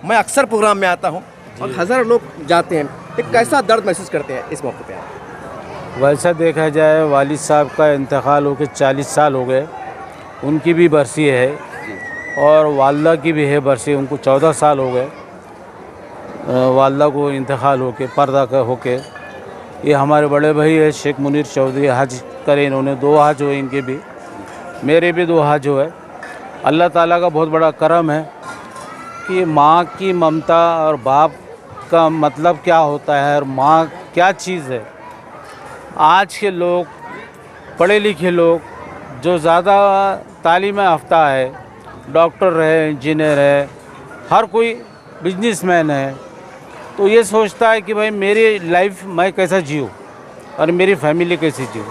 मैं अक्सर प्रोग्राम में आता हूँ और हज़ारों लोग जाते हैं, एक कैसा दर्द महसूस करते हैं इस मौके पे आप? वैसा देखा जाए वालिद साहब का इंतकाल होकर 40 साल हो गए, उनकी भी बरसी है और वालदा की भी है बरसी, उनको 14 साल हो गए वालदा को इंतकाल होके पर्दा का होके। ये हमारे बड़े भाई है शेख मुनीर चौधरी, हज करे इन्होंने, 2 हज हुए इनके भी, मेरे भी 2 हज हुए। अल्लाह ताला का बहुत बड़ा करम है कि माँ की ममता और बाप का मतलब क्या होता है और माँ क्या चीज़ है। आज के लोग, पढ़े लिखे लोग, जो ज़्यादा तालीम याफ्ता है, डॉक्टर है, इंजीनियर है, हर कोई बिजनेसमैन है, तो ये सोचता है कि भाई मेरी लाइफ मैं कैसा जीऊँ और मेरी फैमिली कैसी जीऊँ।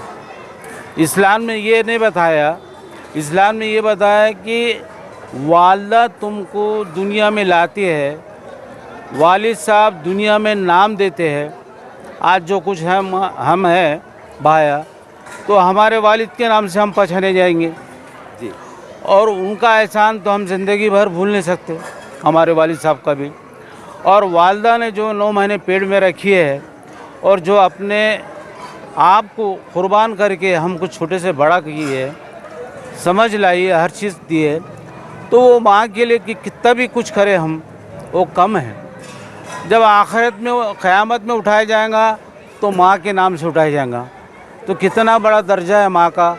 इस्लाम ने ये नहीं बताया, इस्लाम ने ये बताया कि वालदा तुमको दुनिया में लाती है, वालिद साहब दुनिया में नाम देते हैं। आज जो कुछ हम हैं भाया, तो हमारे वालिद के नाम से हम पहचाने जाएंगे जी। और उनका एहसान तो हम ज़िंदगी भर भूल नहीं सकते, हमारे वालिद साहब का भी। और वालदा ने जो 9 महीने पेट में रखी है और जो अपने आप को कुर्बान करके हमको छोटे से बड़ा की है, समझ लाई है, हर चीज़ दी है, तो वो माँ के लिए कि कितना भी कुछ करें हम, वो कम है। जब आखिरत में क़यामत में उठाया जाएगा तो माँ के नाम से उठाया जाएगा, तो कितना बड़ा दर्जा है माँ का,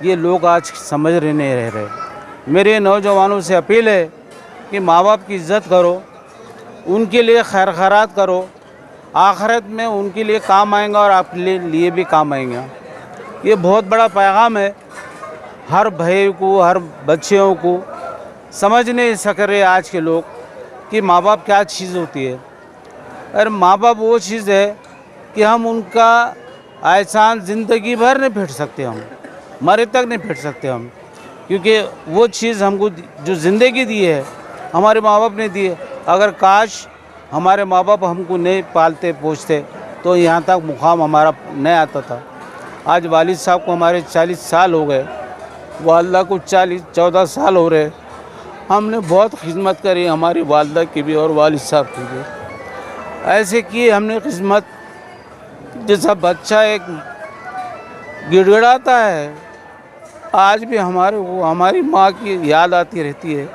ये लोग आज समझ रहे नहीं रहे। मेरे नौजवानों से अपील है कि माँ बाप की इज़्ज़त करो, उनके लिए खैर खैरात करो, आखिरत में उनके लिए काम आएगा और आपके लिए भी काम आएगा। ये बहुत बड़ा पैगाम है हर भाई को, हर बच्चियों को। समझ नहीं सक रहे आज के लोग कि माँ बाप क्या चीज़ होती है। अरे माँ बाप वो चीज़ है कि हम उनका एहसान ज़िंदगी भर नहीं फेंट सकते, हम मरे तक नहीं फेंट सकते हम, क्योंकि वो चीज़ हमको जो ज़िंदगी दी है हमारे माँ बाप ने दी है। अगर काश हमारे माँ बाप हमको नहीं पालते पोसते तो यहाँ तक मुकाम हमारा नहीं आता था। आज वालिद साहब को हमारे 40 साल हो गए, वालदा को 14 साल हो रहे। हमने बहुत खिदमत करी, हमारी वालदा की भी और वालिद साहब की भी। ऐसे की हमने खिदमत, जैसा बच्चा एक गिड़गिड़ाता है, आज भी हमारी माँ की याद आती रहती है।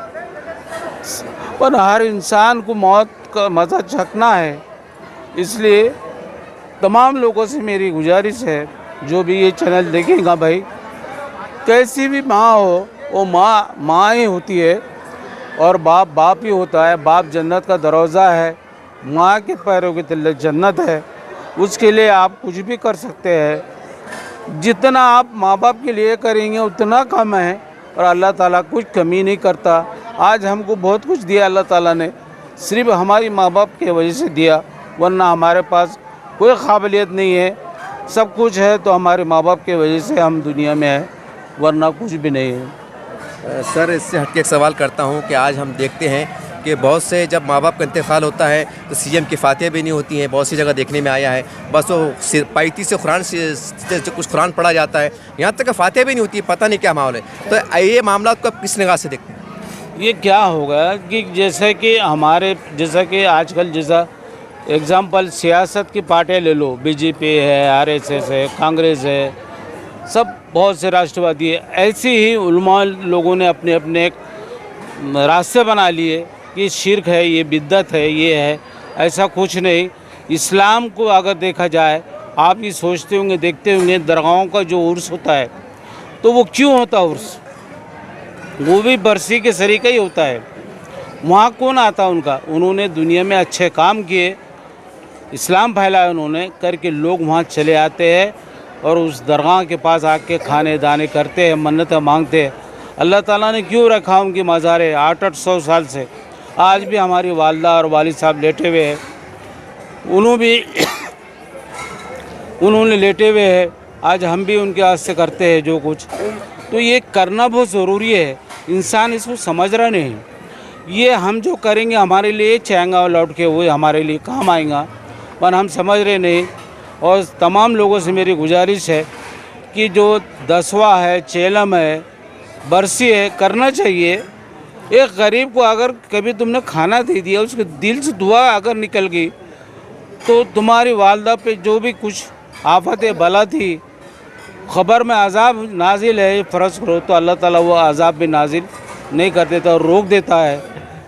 पर हर इंसान को मौत का मज़ा चखना है, इसलिए तमाम लोगों से मेरी गुजारिश है, जो भी ये चैनल देखेगा भाई, कैसी भी माँ हो, वो माँ ही होती है और बाप ही होता है। बाप जन्नत का दरवाज़ा है, माँ के पैरों के तले जन्नत है। उसके लिए आप कुछ भी कर सकते हैं, जितना आप माँ बाप के लिए करेंगे उतना कम है, और अल्लाह ताला कुछ कमी नहीं करता। आज हमको बहुत कुछ दिया अल्लाह ताला ने, सिर्फ हमारी माँ बाप की वजह से दिया, वरना हमारे पास कोई काबिलियत नहीं है। सब कुछ है तो हमारे माँ बाप की वजह से हम दुनिया में हैं, वरना कुछ भी नहीं है। सर, इससे हटके एक सवाल करता हूँ कि आज हम देखते हैं कि बहुत से जब माँ बाप का इंतकाल होता है तो सीएम की फातिहा भी नहीं होती हैं, बहुत सी जगह देखने में आया है। बस वो पाइती से कुरान से कुछ कुरान पढ़ा जाता है, यहाँ तक फातिहा भी नहीं होती है, पता नहीं क्या माहौल है। तो ये मामला को आप किस निगाह से देखते हैं? ये क्या होगा कि जैसे कि आजकल जैसा एग्ज़ाम्पल सियासत की पार्टियाँ ले लो, बीजेपी है, आरएसएस है, कांग्रेस है, सब बहुत से राष्ट्रवादी है। ऐसे ही उलमा लोगों ने अपने अपने एक रास्ते बना लिए कि शिर्क है, ये बिद्दत है, ये है। ऐसा कुछ नहीं। इस्लाम को अगर देखा जाए, आप ये सोचते होंगे, देखते होंगे दरगाहों का जो उर्स होता है, तो वो क्यों होता है उर्स? वो भी बरसी के सरीका ही होता है। वहाँ कौन आता उनका? उन्होंने दुनिया में अच्छे काम किए, इस्लाम फैलाया उन्होंने करके, लोग वहाँ चले आते हैं और उस दरगाह के पास आके खाने दाने करते हैं, मन्नतें मांगते हैं। अल्लाह ताला ने क्यों रखा उनकी मज़ारे 800 साल से? आज भी हमारी वालदा और वालिद साहब लेटे हुए हैं, उन्होंने लेटे हुए हैं। आज हम भी उनके हाथ से करते हैं जो कुछ। तो ये करना बहुत ज़रूरी है, इंसान इसको समझ रहा नहीं। ये हम जो करेंगे हमारे लिए चाहेंगा लौट के, वो हमारे लिए काम आएगा, पर हम समझ रहे नहीं। और तमाम लोगों से मेरी गुजारिश है कि जो 10वां है, चेलम है, बरसी है, करना चाहिए। एक गरीब को अगर कभी तुमने खाना दे दिया, उसके दिल से दुआ अगर निकल गई, तो तुम्हारी वालदा पे जो भी कुछ आफत बला थी, ख़बर में अज़ाब नाजिल है, फ़र्ज़ करो, तो अल्लाह ताला वो अज़ाब भी नाजिल नहीं कर देता और रोक देता है।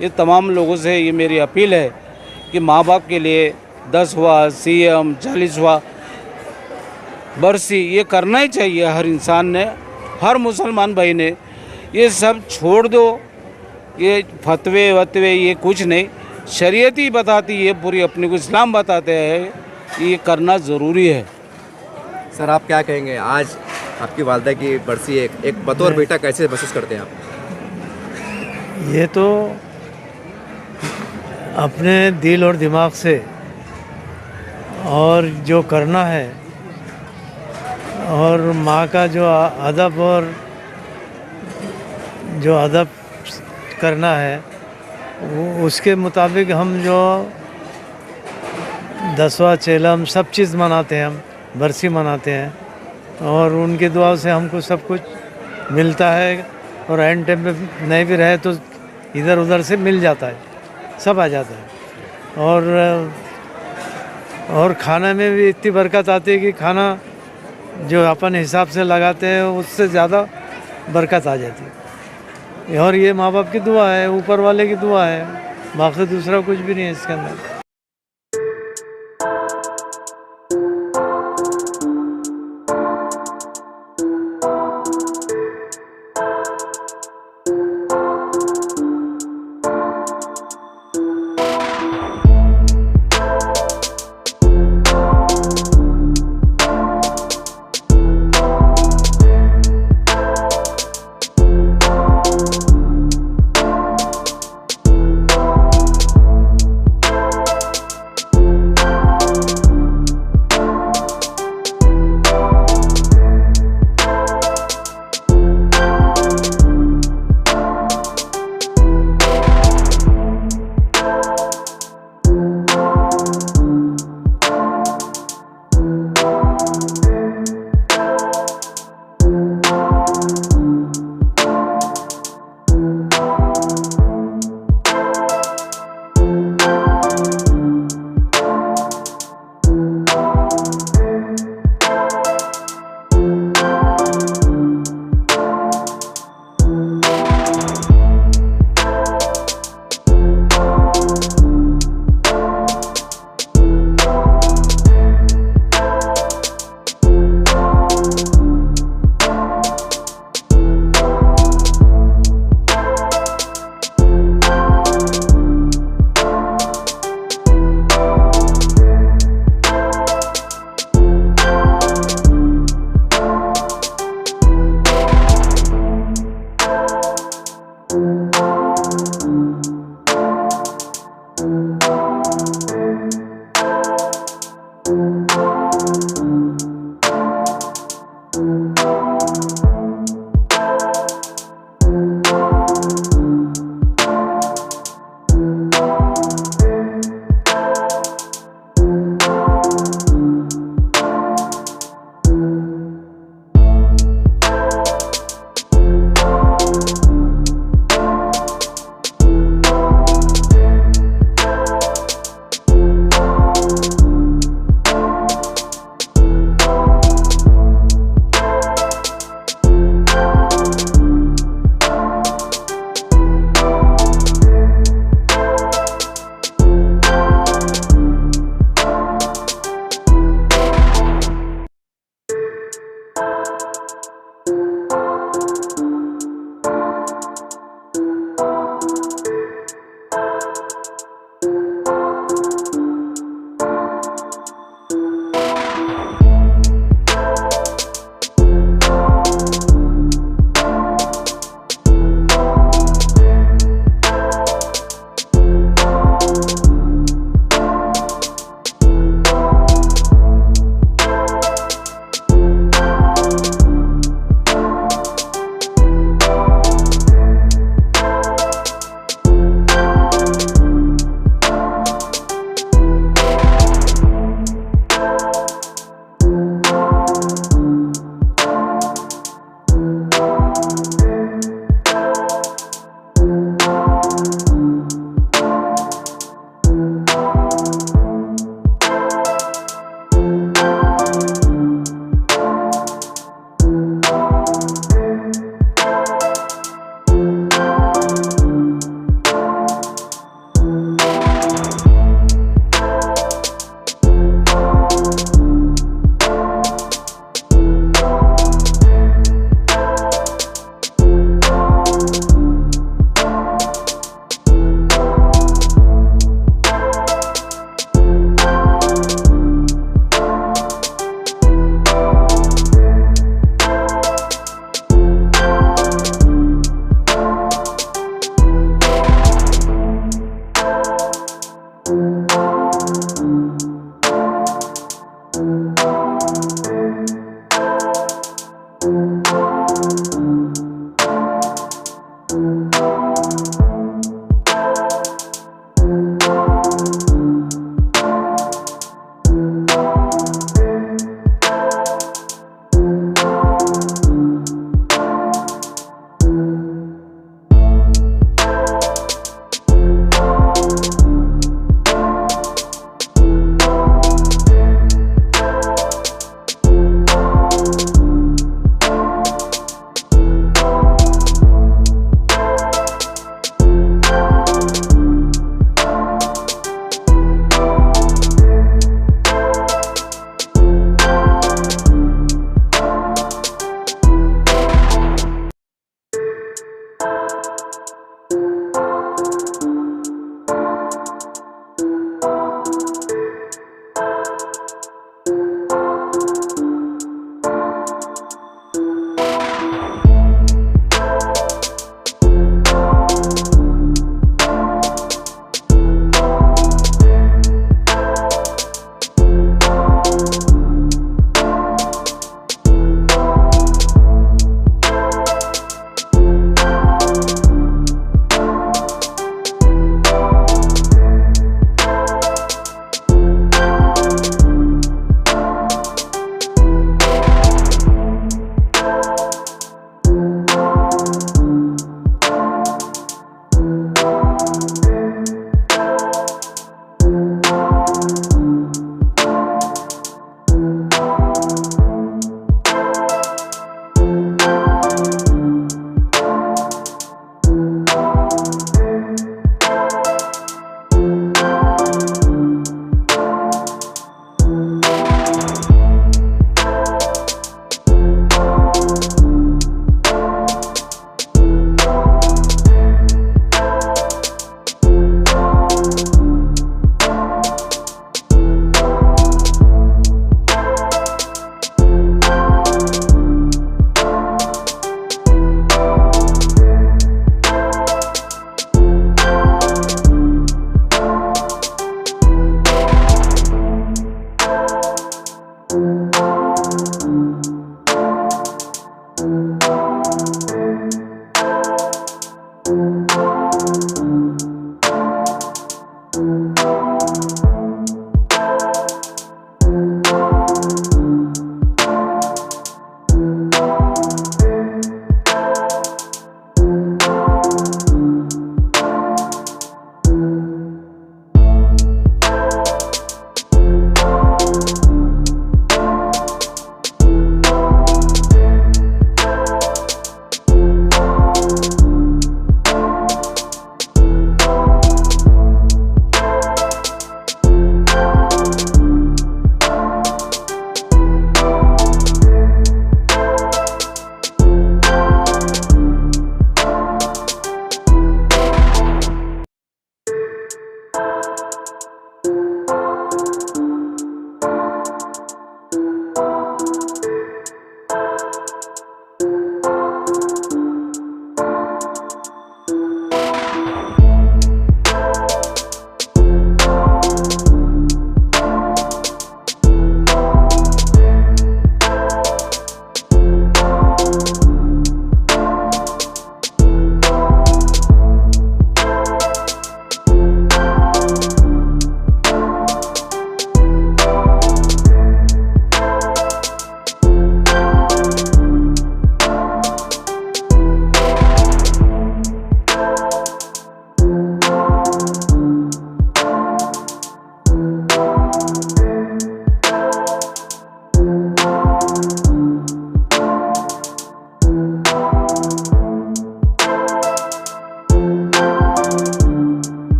ये तमाम लोगों से ये मेरी अपील है कि माँ बाप के लिए 10वां सीएम 40वां बरसी ये करना ही चाहिए हर इंसान ने, हर मुसलमान भाई ने। ये सब छोड़ दो, ये फतवे वतवे ये कुछ नहीं, शरीयत ही बताती है पूरी, अपने को इस्लाम बताते हैं, ये करना ज़रूरी है। सर आप क्या कहेंगे, आज आपकी वालदा की बरसी है, एक बतौर बेटा कैसे महसूस करते हैं आप? ये तो अपने दिल और दिमाग से और जो करना है, और माँ का जो अदब और जो अदब करना है वो उसके मुताबिक हम जो 10वां चेलम सब चीज़ मनाते हैं, हम बरसी मनाते हैं, और उनकी दुआ से हमको सब कुछ मिलता है। और एंड टाइम पे नहीं भी रहे तो इधर उधर से मिल जाता है, सब आ जाता है। और खाना में भी इतनी बरकत आती है कि खाना जो अपन हिसाब से लगाते हैं उससे ज़्यादा बरकत आ जाती है। और ये माँ बाप की दुआ है, ऊपर वाले की दुआ है, बाकी दूसरा कुछ भी नहीं है इसके अंदर।